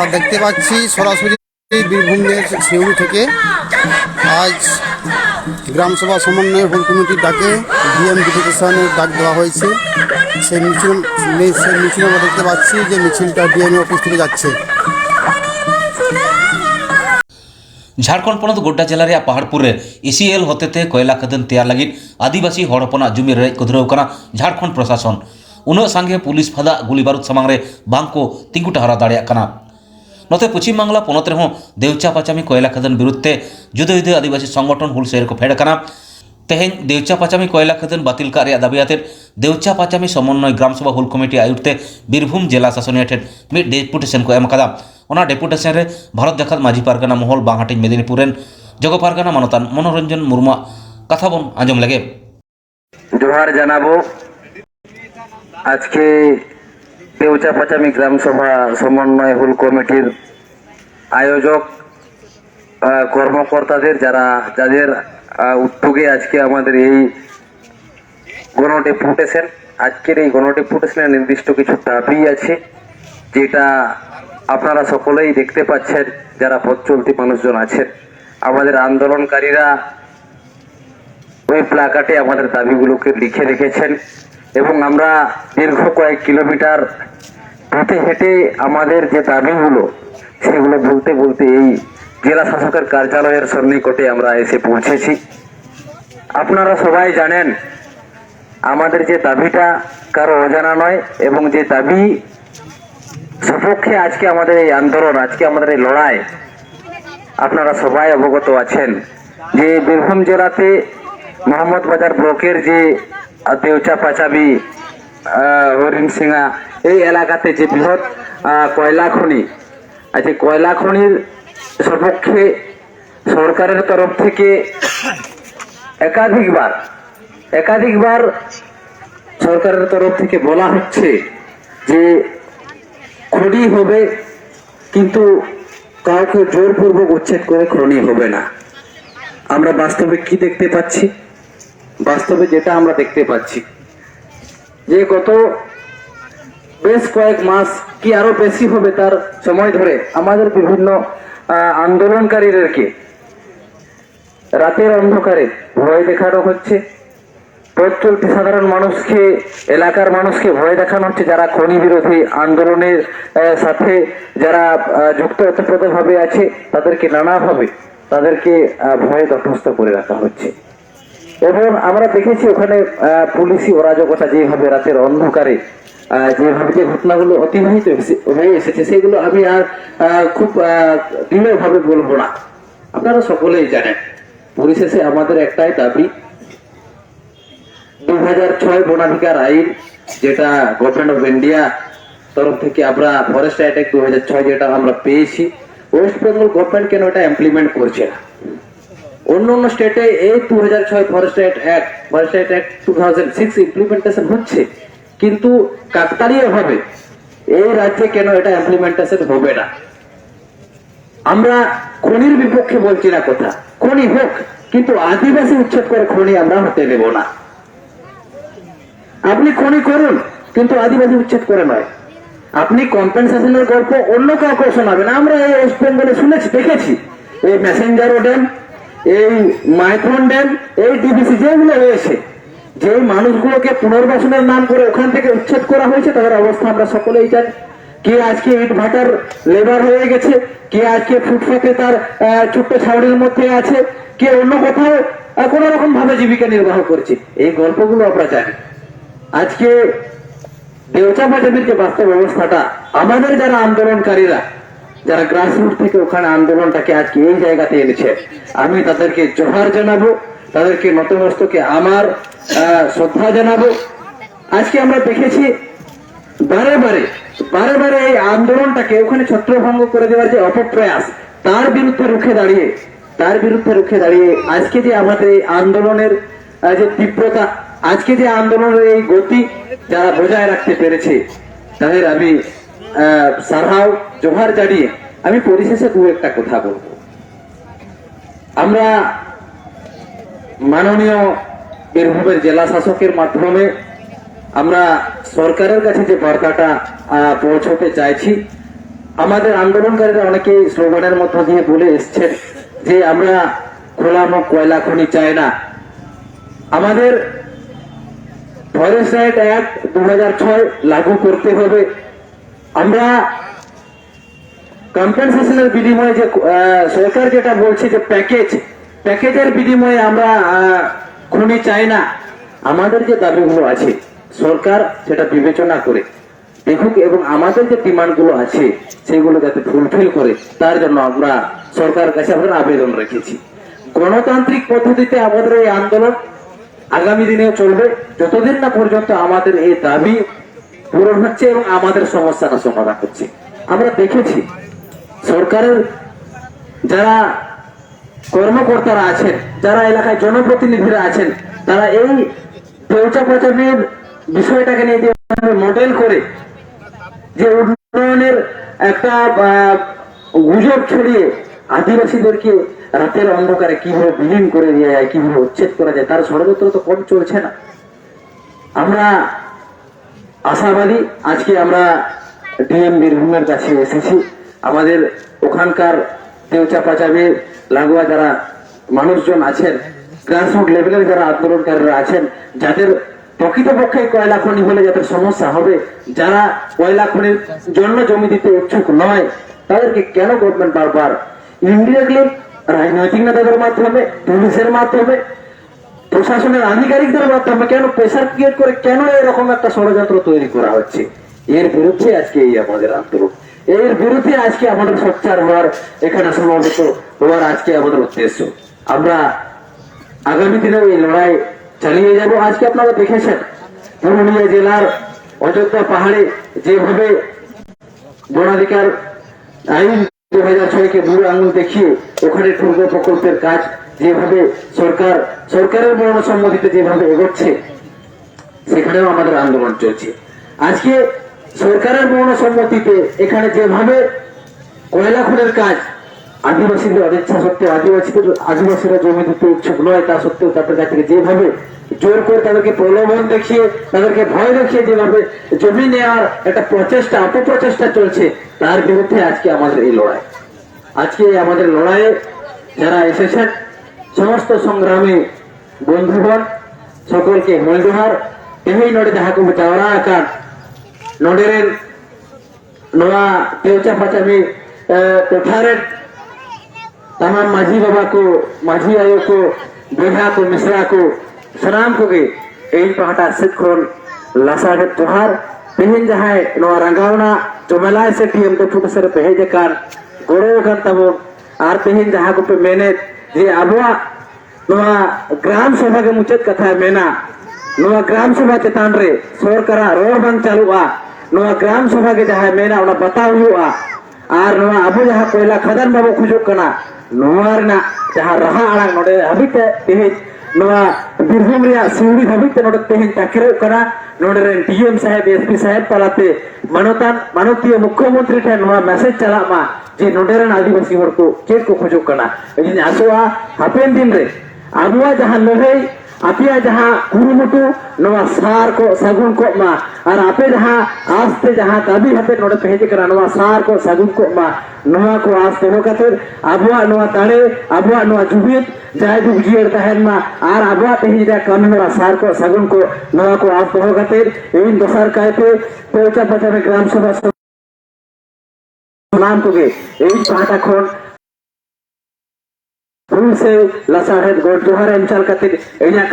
আমরা দেখতে পাচ্ছি সরাসরি বীরভূমের সিউড়ি থেকে আজ গ্রামসভা সমন্বয় হোল কমিটির ডাকে ডিএম ডেপুটেশনের ডাক দেওয়া হয়েছে। সেই মিছিল আমরা দেখতে পাচ্ছি যে মিছিলটা ডিএম অফিস থেকে যাচ্ছে। ঝাড়খণ্ড পᱱᱚᱛ गोड्डा जिले ᱨᱮᱭᱟᱜ पहाड़पुर ईसीएल होते कोयला खदान तैयार लगी आदिवासी हड़ हपनाग जमी रेज को धुराव झारखंड प्रशासन उन्ना सांगे पुलिस फादा गुली बारूद सामांग रे बांग को तिंगु टहरा दाड़ेयाग कना। नोते पश्चिम बांगला पनत रेहों देवचा पाचामी कोयला खदान विरुद्धे जुदा जुदा आदिवासी संगठन हुलसेर को फेड कना। तेहें देवचा पाचामी कोयला खदान बातिल का दाबी आते देवचा पाचामी समन्वय ग्रामसभा हुल कमिटी आयुरते बीरभूम जिला शासनिया ठेन मिड डेपुटेशन को एम कदा। ओना डेपुटेशन रे भारत जाकात माझी पारगाना महल बांहाटी मेदिनीपुर जग पारगाना मानतान मनोरंजन मुर्मू कथा बन आंजम लगे। जोहार जानाबो आज के देवचा पाचामी ग्राम सभा समन्वय हुल कमिटिर आयोजक কর্মকর্তাদের যারা যাদের উদ্যোগে আজকে আমাদের এই গণডেপুটেশন আজকের এই গণডেপুটেশনের নির্দিষ্ট কিছু দাবি আছে যেটা আপনারা সকলেই দেখতে পাচ্ছেন। যারা পথ চলতি মানুষজন আছেন আমাদের আন্দোলনকারীরা ওই প্লাকার্ডে আমাদের দাবিগুলোকে লিখে রেখেছেন এবং আমরা দীর্ঘ কয়েক কিলোমিটার হেঁটে হেঁটে আমাদের যে দাবিগুলো সেগুলো বলতে বলতে এই জেলা শাসকের কার্যালয়ের সন্নিকটে আমরা এসে পৌঁছেছি। আপনারা সবাই জানেন আমাদের যে দাবিটা কারো অজানা নয় এবং যে দাবি সপক্ষে আজকে আমাদের এই আন্দোলন আজকে আমাদের এই লড়াই আপনারা সবাই অবগত আছেন যে বীরভূম জেলাতে মোহাম্মদ বাজার ব্লকের যে দেওচা পাচামি হরিণসিংহা এই এলাকাতে যে বৃহৎ কয়লা খনি আছে কয়লা খনির সপক্ষে সরকারের তরফ থেকে একাধিকবার সরকারের তরফ থেকে বলা হচ্ছে যে খনি হবে কিন্তু কাউকে জোরপূর্বক উচ্ছেদ করে খনি হবে না। আমরা বাস্তবে কি দেখতে পাচ্ছি? বাস্তবে যেটা আমরা দেখতে পাচ্ছি যে গত বেশ কয়েক মাস কি আরো বেশি হবে তার সময় ধরে আমাদের বিভিন্ন আন্দোলনকারীদেরকে রাতের অন্ধকারে ভয় দেখানো হচ্ছে। পথ চলতি সাধারণ মানুষকে এলাকার মানুষকে ভয় দেখানো হচ্ছে। যারা খনি বিরোধী আন্দোলনের সাথে যারা যুক্ত ওতপ্রোতভাবে আছে তাদেরকে নানাভাবে তাদেরকে ভয়ে তটস্থ করে রাখা হচ্ছে এবং আমরা দেখেছি ওখানে পুলিশি অরাজকতা যেভাবে রাতের অন্ধকারে যেভাবে যে ঘটনাগুলো অতিবাহিত হয়ে এসেছে সেগুলো আমি আর খুব দৃঢ়ভাবে বলবো না। আপনারা সকলেই জানেন পরিশেষে আমাদের একটাই দাবি 2006 বনাধিকার আইন যেটা গভর্নমেন্ট অফ ইন্ডিয়া তরফ থেকে আমরা ফরেস্ট অ্যাক্ট 2006 যেটা আমরা পেয়েছি ওয়েস্ট বেঙ্গল গভর্নমেন্ট কেন এটা ইমপ্লিমেন্ট করছে না? অন্য স্টেটে এই 2006 ফরেস্ট অ্যাক্ট 2006 ইমপ্লিমেন্টেশন হচ্ছে কিন্তু কাকতালীয় ভাবে এই রাজ্যে কেন এটা ইমপ্লিমেন্টেশন হবে না? আমরা খনির বিপক্ষে বলছি না কথা, খনি হোক কিন্তু আদিবাসী উচ্ছেদ করে খনি আমরা হতে দেব না। আপনি খনি করুন কিন্তু আদিবাসী উচ্ছেদ করে নয়। আপনি কম্পেনসেশনের গল্প অন্য কাউকে শোনাবেন। আমরা এই ওয়েস্ট বেঙ্গলে শুনেছি দেখেছি এই মেসেঞ্জারো ড্যাম এই মাইথন ড্যাম এই ডিবিসি যেগুলো হয়েছে যে মানুষগুলোকে পুনর্বাসনের নাম করে ওখান থেকে উচ্ছেদ করা হয়েছে তাদের অবস্থা আমরা সকলেই জানি। কে আজকে ইট ভাটার লেবার হয়ে গেছে, কে আজকে ফুটপাতে তার ছোট্ট ছাউনির মধ্যে আছে, কে অন্য কোথাও কোন রকম ভাবে জীবিকা নির্বাহ করছে। এই গল্পগুলো আমরা জানি। আজকে দেওচা পাচামির যে বাস্তব অবস্থাটা আমাদের যারা আন্দোলনকারীরা যারা গ্রাসরুট থেকে ওখানে আন্দোলনটাকে আজকে এই জায়গাতে এনেছে আমি তাদেরকে জোহার জানাবো, তাদেরকে নতমস্তকে আমার শ্রদ্ধা জানাবো। আজকে আমরা দেখেছি বারে বারে এই আন্দোলনটাকে ওখানে ছত্রভঙ্গ করে দেওয়ার যে অপপ্রয়াস তার বিরুদ্ধে রুখে দাঁড়িয়ে আজকে যে আমাদের এই আন্দোলনের যে তীব্রতা আজকে যে আন্দোলনের এই গতি যারা বজায় রাখতে পেরেছে তাদের আমি সারহাও জোহার জানিয়ে আমি পরিশেষে দু একটা কথা বলবো। আমরা মাননীয় বীরভূমের জেলা শাসকের মাধ্যমে আমরা সরকারের কাছে যে বার্তাটা পৌঁছতে চাইছি আমাদের আন্দোলনকারীরা অনেকেই স্লোগানের মধ্য দিয়ে বলে এসছেন যে আমরা খোলামুখ কয়লা খনি চাই না। আমাদের ফরেস্ট রাইট অ্যাক্ট 2006 লাগু করতে হবে। আমরা কম্পেনসেশনের বিনিময়ে যে সরকার যেটা বলছে যে প্যাকেজের বিনিময়ে আমরা খনি চাই না। আমাদের যে দাবিগুলো আছে সরকার সেটা বিবেচনা করে দেখুক এবং আমাদের যে ডিমান্ডগুলো আছে সেগুলো যাতে ফুলফিল করে তার জন্য আমরা সরকারের কাছে আমরা আবেদন রেখেছি। গণতান্ত্রিক পদ্ধতিতে আমাদের এই আন্দোলন আগামী দিনেও চলবে যতদিন না পর্যন্ত আমাদের এই দাবি পূরণ হচ্ছে এবং আমাদের সমস্যাটা সমাধান হচ্ছে। আমরা দেখেছি সরকারের যারা কর্মকর্তারা আছেন, যারা এলাকায় জনপ্রতিনিধিরা আছেন, তারা এই দেউচা পাচামের বিষয়টাকে নিয়ে মডেল করে যে উন্নয়নের একটা গুজব ছড়িয়ে আদিবাসীদেরকে রাতের অন্ধকারে কিভাবে বিলীন করে দেওয়া যায়, কিভাবে উচ্ছেদ করা যায়, তার ষড়যন্ত্র তো কম চলছে না। আমরা আশাবাদী আজকে আমরা ডিএম বীরভূমের কাছে এসেছি। আমাদের ওখানকার দেউচা পাচামে লাগোয়া যারা মানুষজন আছেন, গ্রাসরুট লেভেলের যারা আন্দোলনকারীরা আছেন, যাদের প্রকৃতপক্ষে কয়লা খনি হলে যাদের সমস্যা হবে, যারা কয়লা খনির জন্য জমি দিতে ইচ্ছুক নয়, তাদেরকে কেন গভর্নমেন্ট বারবার ইনডিরেক্টলি রাজনৈতিক নেতাদের মাধ্যমে, পুলিশের মাধ্যমে, প্রশাসনের আধিকারিকদের মাধ্যমে কেন প্রেসার ক্রিয়েট করে কেন এরকম একটা ষড়যন্ত্র তৈরি করা হচ্ছে? এর বিরুদ্ধে আজকে এই আমাদের আন্দোলন, এর বিরুদ্ধে আজকে আমাদের সোচ্চার হওয়ার, এখানে সমাবেত হওয়ার আজকে আমাদের উদ্দেশ্য। আমরা আগামী দিনেও এই লড়াই চালিয়ে যাব। আজকে আপনারা দেখেছেন পুরুলিয়া জেলার অযোধ্যা পাহাড়ে যেভাবে বনাধিকার আইন 2006 বুড়ো আঙুল দেখিয়ে ওখানে টুর্গ প্রকল্পের কাজ যেভাবে সরকারের মনোসম্মতিতে যেভাবে এগোচ্ছে, সেখানেও আমাদের আন্দোলন চলছে। আজকে সরকারের মনোসম্মতিতে এখানে যেভাবে কয়লা খনির কাজ আদিবাসীদের অনিচ্ছা সত্ত্বেও আদিবাসীরা জমি দিতে ইচ্ছুক নয়, তা সত্ত্বেও তাদের কাছ থেকে যেভাবে জোর করে তাদেরকে প্রলোভন দেখিয়ে, তাদেরকে ভয় দেখিয়ে যেভাবে জমি নেওয়ার একটা প্রচেষ্টা, অপপ্রচেষ্টা চলছে, তার বিরুদ্ধে আজকে আমাদের এই লড়াই। আজকে আমাদের লড়াইয়ে যারা এসেছেন সমস্ত সংগ্রামী বন্ধুগণ সকলকে মূলদোহার এই নড়ে যাহাকে চাওড়া আকার নড়ের নোয়া দেউচা পাচামি कोठारे तमाम माझी बाबा को, माझी आयो को, बेहा को, मिश्रा को, सनाम को गे एई पहाटा सिख खोल लासागे तोहार तेहिन जहाय नो रंगावना चोमेला से टीएम तो फुट सर पहे जकार गोड़ो kan तबो आर तेहिन जहा को पे मेने जे आबवा नोआ ग्राम सभा के मुचत कथा मेना नोआ ग्राम सभा चेतान रे सरकारा रोड बंद चालुआ नोआ ग्राम सभा के जहा मेना ओना बताव हुआ आर नोआ अबो जहा कोयला खदान बाबो खुजो कना नोआर ना जहा रहा आड़ा नोडे हबिते तेहिन नोआ बीरभूम रिया सिंगड़ी हबिते नोडे तेहिन चाकरे कना नोडे रेन डीएम साहेब एसपी साहेब पालाते माननीय मुख्यमंत्री ठेन नोआ मैसेज चला मा जे नोडे रेन आदिवासी हर को चेक को खुजो कना इनि आसोआ हापेन दिन रे आबुआ जहा लड़ाई आपिया जहा कुरुमुटु नोआ सार को सगुन को मा और आपे जहा आस्ते जहा दाबी हते नोडे पेजे करा नोआ सार को सगुन को मा नोआ को आस्ते हो खातिर आबुआ नोआ ताड़े आबुआ नोआ जुबित जाय जुग जियर तहन मा और आबुआ पेजे दा कमी नोआ सार को सगुन को नोआ को आस्ते हो खातिर इन दोसर कायते पेचा पचामे ग्राम सभा नाम को गे एई पाटा खोन फूल से लसाहेद गोड जोहार अंचल खातिर एया